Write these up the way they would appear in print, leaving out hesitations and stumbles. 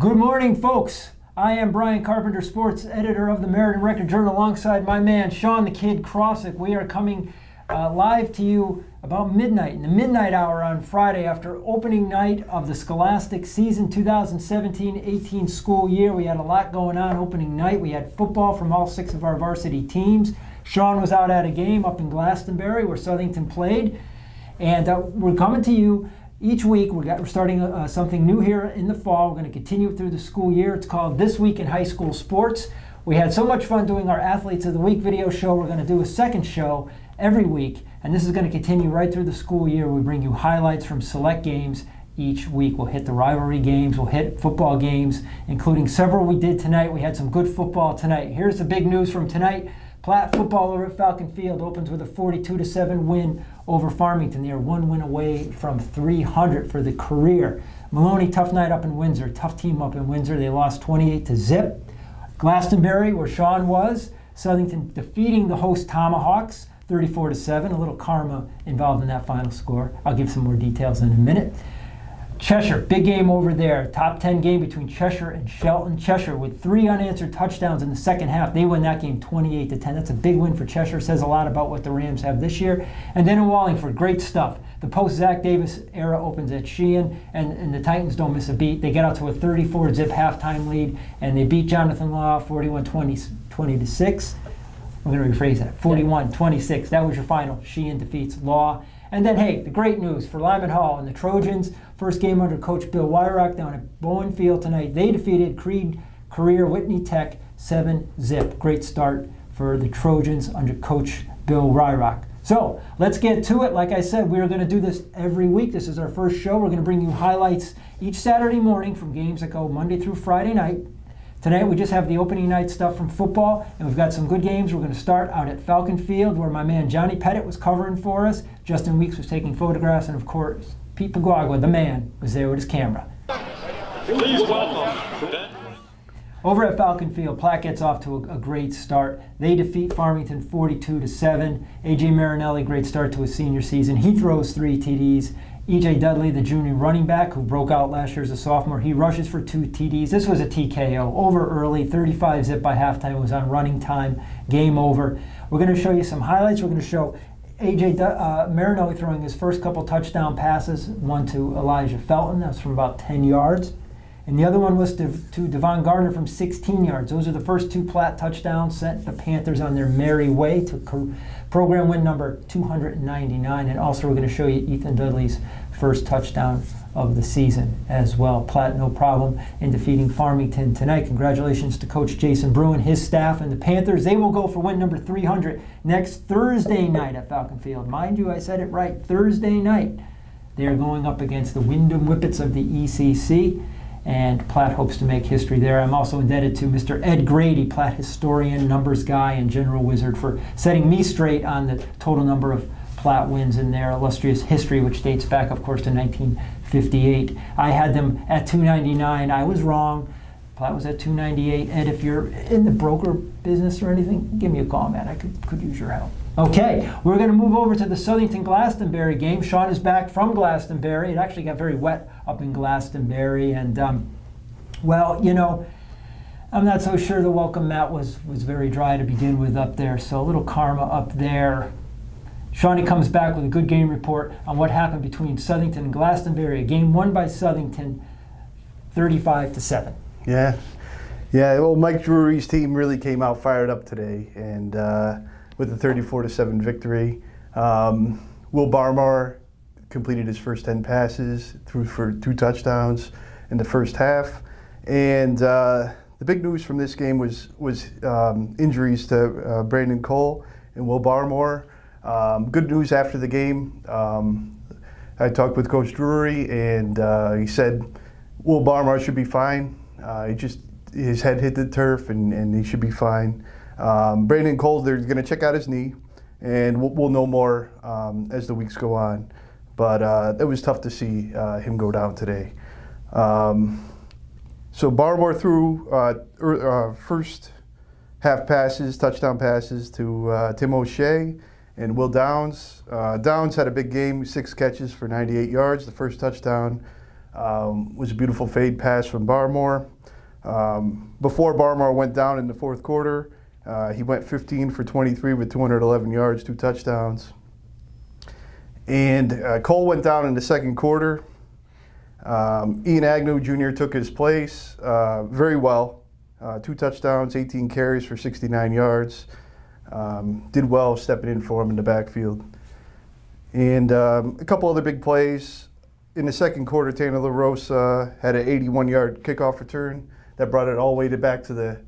Good morning, folks. I am Brian Carpenter, sports editor of the Meriden Record Journal, alongside my man, Sean the Kid Crossick. We are coming live to you about midnight, in the midnight hour on Friday after opening night of the Scholastic season 2017-18 school year. We had a lot going on opening night. We had football from all 6 of our varsity teams. Sean was out at a game up in Glastonbury where Southington played. And we're coming to you each week. We're starting something new here in the fall. We're going to continue it through the school year. It's called This Week in High School Sports. We had so much fun doing our Athletes of the Week video show. We're going to do a second show every week, and this is going to continue right through the school year. We bring you highlights from select games each week. We'll hit the rivalry games. We'll hit football games, including several we did tonight. We had some good football tonight. Here's the big news from tonight. Platte football over at Falcon Field opens with a 42-7 win over Farmington. They are 1 win away from 300 for the career. Maloney, tough night up in Windsor. Tough team up in Windsor. They lost 28-0. Glastonbury, where Sean was, Southington defeating the host Tomahawks 34-7. A little karma involved in that final score. I'll give some more details in a minute. Cheshire, big game over there. Top 10 game between Cheshire and Shelton. Cheshire with 3 unanswered touchdowns in the second half. They win that game 28-10. That's a big win for Cheshire. Says a lot about what the Rams have this year. And then in Wallingford, great stuff. The post-Zach Davis era opens at Sheehan, and the Titans don't miss a beat. They get out to a 34-zip halftime lead, and they beat Jonathan Law 41-20-6. I'm going to rephrase that. 41-26. That was your final. Sheehan defeats Law. And then, hey, the great news for Lyman Hall and the Trojans. First game under Coach Bill Wyrock down at Bowen Field tonight. They defeated Creed Career Whitney Tech 7-zip. Great start for the Trojans under Coach Bill Wyrock. So let's get to it. Like I said, we are going to do this every week. This is our first show. We're going to bring you highlights each Saturday morning from games that go Monday through Friday night. Tonight we just have the opening night stuff from football, and we've got some good games. We're going to start out at Falcon Field, where my man Johnny Pettit was covering for us. Justin Weeks was taking photographs, and of course, Pete Paguagua, the man, was there with his camera. Please welcome. Over at Falcon Field, Platte gets off to a great start. They defeat Farmington 42-7. A.J. Marinelli, great start to his senior season. He throws 3 TDs. E.J. Dudley, the junior running back who broke out last year as a sophomore, he rushes for 2 TDs. This was a TKO. Over early, 35-zip by halftime. It was on running time. Game over. We're going to show you some highlights. We're going to show A.J. Marinelli throwing his first couple touchdown passes. One to Elijah Felton. That was from about 10 yards. And the other one was to Devon Gardner from 16 yards. Those are the first 2 Platte touchdowns, sent the Panthers on their merry way to program win number 299. And also we're going to show you Ethan Dudley's first touchdown of the season as well. Platte, no problem in defeating Farmington tonight. Congratulations to Coach Jason Bruin, his staff, and the Panthers. They will go for win number 300 next Thursday night at Falcon Field. Mind you, I said it right, Thursday night. They are going up against the Wyndham Whippets of the ECC. And Platte hopes to make history there. I'm also indebted to Mr. Ed Grady, Platte historian, numbers guy, and general wizard, for setting me straight on the total number of Platte wins in their illustrious history, which dates back, of course, to 1958. I had them at 299. I was wrong. Platte was at 298. Ed, if you're in the broker business or anything, give me a call, man. I could use your help. Okay, we're going to move over to the Southington-Glastonbury game. Sean is back from Glastonbury. It actually got very wet up in Glastonbury. And, well, you know, I'm not so sure the welcome mat was very dry to begin with up there. So a little karma up there. Shawnee comes back with a good game report on what happened between Southington and Glastonbury. A game won by Southington 35-7. Yeah. Well, Mike Drury's team really came out fired up today, and with the 34-7 victory. Will Barmore completed his first 10 passes, threw for 2 touchdowns in the first half. And the big news from this game was injuries to Brandon Cole and Will Barmore. Good news after the game. I talked with Coach Drury, and he said Will Barmore should be fine. His head hit the turf, and he should be fine. Brandon Cole, they're going to check out his knee, and we'll know more as the weeks go on. But it was tough to see him go down today. So Barmore threw first half passes, touchdown passes to Tim O'Shea and Will Downs. Downs had a big game, 6 catches for 98 yards, the first touchdown Was a beautiful fade pass from Barmore. Before Barmore went down in the fourth quarter, he went 15 for 23 with 211 yards, 2 touchdowns. And Cole went down in the second quarter. Ian Agnew Jr. took his place very well. 2 touchdowns, 18 carries for 69 yards. Did well stepping in for him in the backfield. And a couple other big plays. In the second quarter, Tanner LaRosa had an 81-yard kickoff return that brought it all the way back to the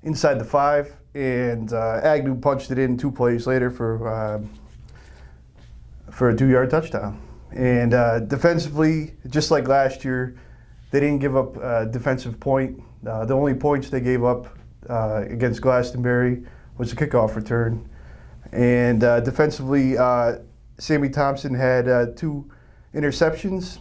inside the 5. And Agnew punched it in 2 plays later for a 2-yard touchdown. And defensively, just like last year, they didn't give up a defensive point. The only points they gave up against Glastonbury was a kickoff return. And defensively, Sammy Thompson had 2 interceptions.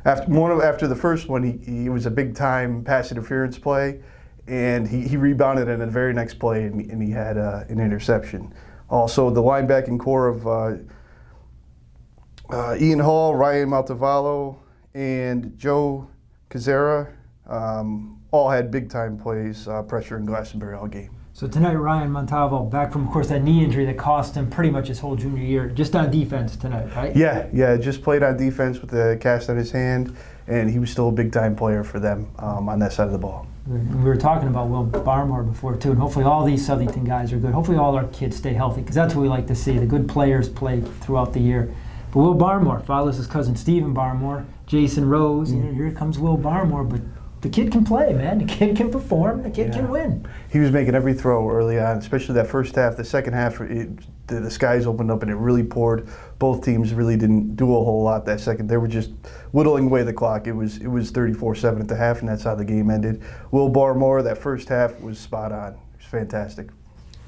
After the first one, he was a big-time pass interference play, and he rebounded in the very next play, and he had an interception. Also, the linebacking core of Ian Hall, Ryan Maltavallo, and Joe Kazera all had big-time plays, pressuring Glastonbury all game. So tonight, Ryan Montalvo back from, of course, that knee injury that cost him pretty much his whole junior year, just on defense tonight, right? Yeah, just played on defense with the cast on his hand, and he was still a big-time player for them on that side of the ball. We were talking about Will Barmore before, too, and hopefully all these Southington guys are good. Hopefully all our kids stay healthy, because that's what we like to see. The good players play throughout the year. But Will Barmore follows his cousin Stephen Barmore, Jason Rose. Here comes Will Barmore, but the kid can play, man. The kid can perform. The kid can win. He was making every throw early on, especially that first half. The second half, the skies opened up and it really poured. Both teams really didn't do a whole lot that second. They were just whittling away the clock. It was 34-7 at the half, and that's how the game ended. Will Barmore, that first half was spot on. It was fantastic.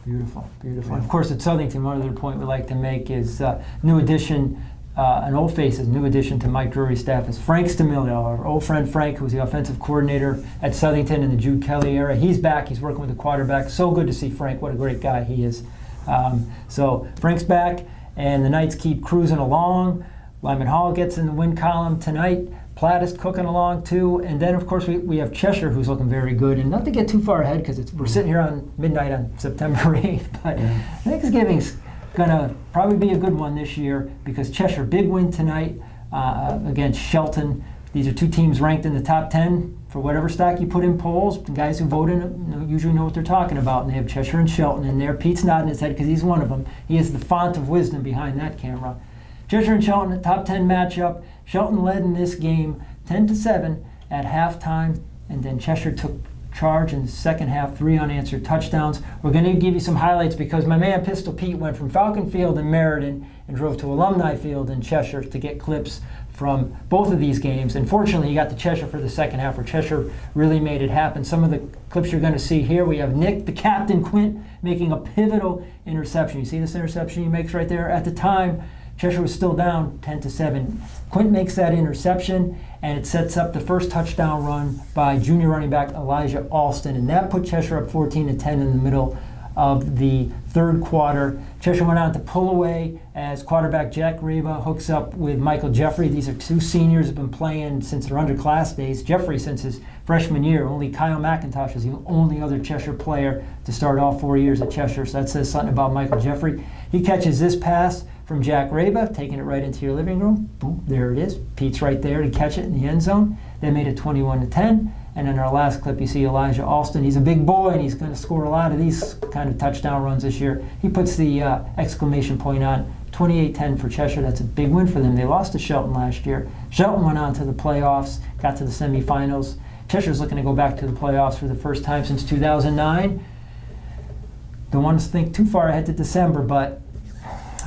Beautiful, beautiful. And of course, at Southington, one other point we like to make is new addition. An old face, a new addition to Mike Drury's staff is Frank Stamilio, our old friend Frank, who's the offensive coordinator at Southington in the Jude Kelly era. He's back. He's working with the quarterback. So good to see Frank. What a great guy he is. So Frank's back, and the Knights keep cruising along. Lyman Hall gets in the win column tonight. Platt is cooking along too. And then, of course, we have Cheshire, who's looking very good. And not to get too far ahead, because we're sitting here on midnight on September 8th, but Thanksgiving's gonna probably be a good one this year, because Cheshire, big win tonight against Shelton. These are 2 teams ranked in the top 10 for whatever stock you put in polls. The guys who vote in it usually know what they're talking about, and they have Cheshire and Shelton in there. Pete's nodding his head because he's one of them. He is the font of wisdom behind that camera. Cheshire and Shelton, a top 10 matchup. Shelton led in this game 10-7 at halftime, and then Cheshire took charge in the second half, 3 unanswered touchdowns. We're going to give you some highlights because my man Pistol Pete went from Falcon Field in Meriden and drove to Alumni Field in Cheshire to get clips from both of these games. And fortunately, he got to Cheshire for the second half, where Cheshire really made it happen. Some of the clips you're going to see here, we have Nick, the captain, Quint, making a pivotal interception. You see this interception he makes right there? At the time, Cheshire was still down 10-7. Quint makes that interception, and it sets up the first touchdown run by junior running back Elijah Alston, and that put Cheshire up 14-10 in the middle of the third quarter. Cheshire went on to pull away as quarterback Jack Reba hooks up with Michael Jeffrey. These are 2 seniors who have been playing since their underclass days. Jeffrey since his freshman year. Only Kyle McIntosh is the only other Cheshire player to start all 4 years at Cheshire, so that says something about Michael Jeffrey. He catches this pass from Jack Reba, taking it right into your living room. Boom, there it is. Pete's right there to catch it in the end zone. They made it 21-10. And in our last clip, you see Elijah Alston. He's a big boy, and he's going to score a lot of these kind of touchdown runs this year. He puts the exclamation point on. 28-10 for Cheshire. That's a big win for them. They lost to Shelton last year. Shelton went on to the playoffs, got to the semifinals. Cheshire's looking to go back to the playoffs for the first time since 2009. Don't want to think too far ahead to December, but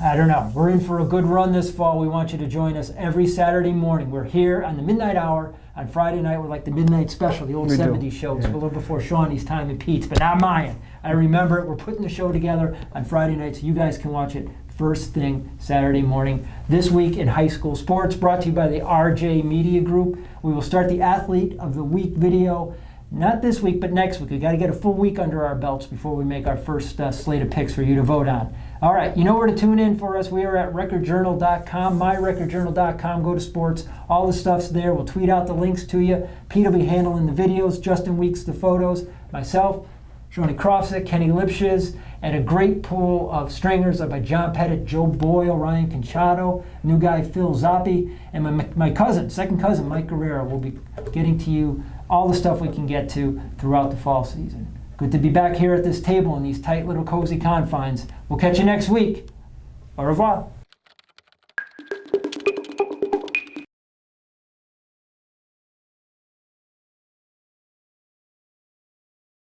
I don't know. We're in for a good run this fall. We want you to join us every Saturday morning. We're here on the midnight hour. On Friday night, we're like the midnight special, the old 70s shows, a little before Shawnee's time and Pete's, but not mine. I remember it. We're putting the show together on Friday night so you guys can watch it first thing Saturday morning. This week in high school sports, brought to you by the RJ Media Group. We will start the Athlete of the Week video Not this week, but next week. We got to get a full week under our belts before we make our first slate of picks for you to vote on. All right, you know where to tune in for us. We are at recordjournal.com, myrecordjournal.com. Go to sports. All the stuff's there. We'll tweet out the links to you. Pete will be handling the videos. Justin Weeks the photos. Myself, Shoni Krofsick, Kenny Lipshiz, and a great pool of stringers by John Pettit, Joe Boyle, Ryan Conchado, new guy Phil Zoppi, and my cousin, second cousin, Mike Guerrero. Will be getting to you all the stuff we can get to throughout the fall season. Good to be back here at this table in these tight little cozy confines. We'll catch you next week. Au revoir.